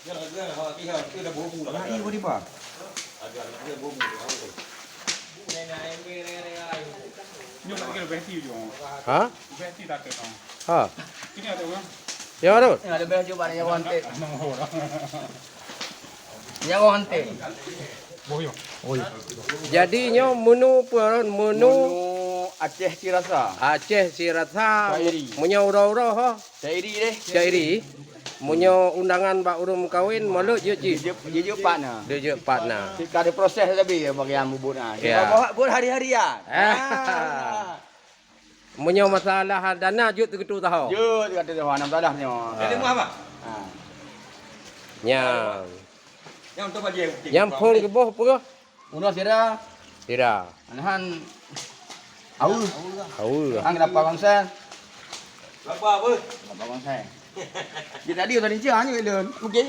Iya di bawah. Hah? Hah? Ya Arul. Ada baju pada yang wanti. Yang wanti. Jadinya menu peron menu Aceh Cirasa. Aceh Sirasa Cairi. punya ura-ura ha. Cairi deh. Cairi. Punya undangan bak urum kawin malu je ci. Dia partner. Dia je partner. Kita ada proses lebih ya bagi yang bubut nah. Ya. Kita buat hari-harian. Punya masalah dana je tu tahu. Jut kata tu enam tadah ni. Ada mu apa? Yang Yang untuk baju. yang pun ke boh apa? Uno sira. Tidak. Anahan. Au. Tahu. Ang kenapa bangsa? Apa apa? Kenapa bangsa? Dia tadi udah dijanji kan. Mungkin